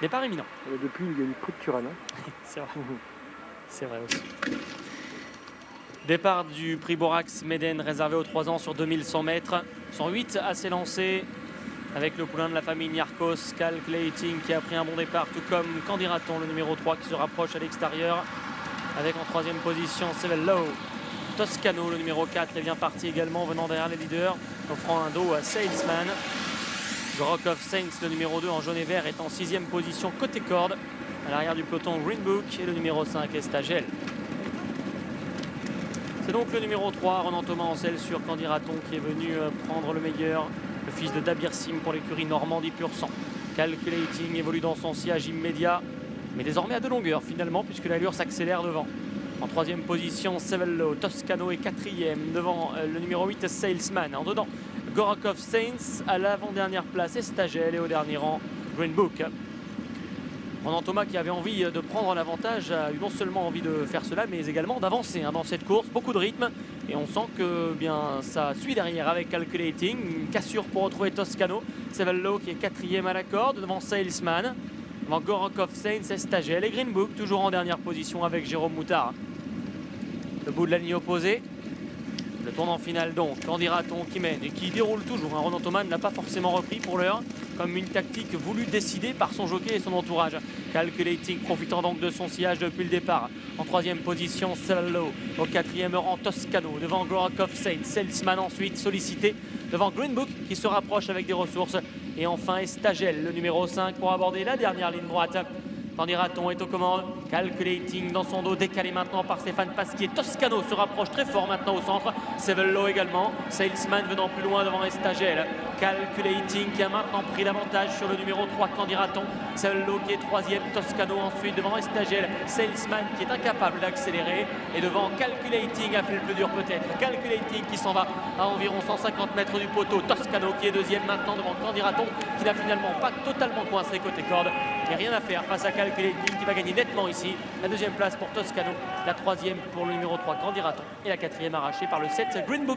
Départ imminent. Depuis, il y a eu coup de Turan. C'est vrai. C'est vrai aussi. Départ du prix Borax Méden réservé aux 3 ans sur 2100 mètres. 108 à s'élancer avec le poulain de la famille Niarchos, Calculating qui a pris un bon départ, tout comme Candidaton, le numéro 3 qui se rapproche à l'extérieur. Avec en troisième position Sevello. Toscano, le numéro 4, est bien parti également, venant derrière les leaders, offrant un dos à Salesman. Rock of Saints, le numéro 2 en jaune et vert, est en sixième position côté corde. À l'arrière du peloton, Green Book et le numéro 5, Estagel. C'est donc le numéro 3, Ronan Thomas Ancel sur Candidaton, qui est venu prendre le meilleur. Le fils de Dabir Sim pour l'écurie Normandie Pur Sang. Calculating évolue dans son sillage immédiat, mais désormais à 2 longueurs finalement, puisque l'allure s'accélère devant. En troisième position, Sevello. Toscano est quatrième devant le numéro 8, Salesman. En dedans, Gorakov Saints. À l'avant-dernière place, Estagel. Et au dernier rang, Green Book. Ronan Thomas, qui avait envie de prendre l'avantage, a eu non seulement envie de faire cela, mais également d'avancer dans cette course. Beaucoup de rythme. Et on sent que ça suit derrière avec Calculating. Une cassure pour retrouver Toscano. Sevello qui est quatrième à la corde devant Salesman. Devant Gorakov Saints, Estagel et Green Book, toujours en dernière position avec Jérôme Moutard. Le bout de la ligne opposée. Le tournant final donc, Candidaton qui mène et qui déroule toujours. Ronan Thomas ne l'a pas forcément repris pour l'heure, comme une tactique voulue décider par son jockey et son entourage. Calculating profitant donc de son sillage depuis le départ. En troisième position, Sevello. Au quatrième rang, Toscano. Devant Gorakov Saints, Salesman ensuite sollicité. Devant Green Book qui se rapproche avec des ressources. Et enfin Estagel, le numéro 5 pour aborder la dernière ligne droite. Candidaton est aux commandes. Calculating dans son dos, décalé maintenant par Stéphane Pasquier. Toscano se rapproche très fort maintenant au centre. Sevello également. Salesman venant plus loin devant Estagel. Calculating qui a maintenant pris l'avantage sur le numéro 3, Candidaton. Sevello qui est troisième. Toscano ensuite devant Estagel. Salesman qui est incapable d'accélérer. Et devant Calculating a fait le plus dur peut-être. Calculating qui s'en va à environ 150 mètres du poteau. Toscano qui est deuxième maintenant devant Candidaton, qui n'a finalement pas totalement coincé côté corde. Il n'y a rien à faire face à Calculating qui va gagner nettement ici. La deuxième place pour Toscano, la troisième pour le numéro 3, Candidaton, et la quatrième arrachée par le 7, Green Book.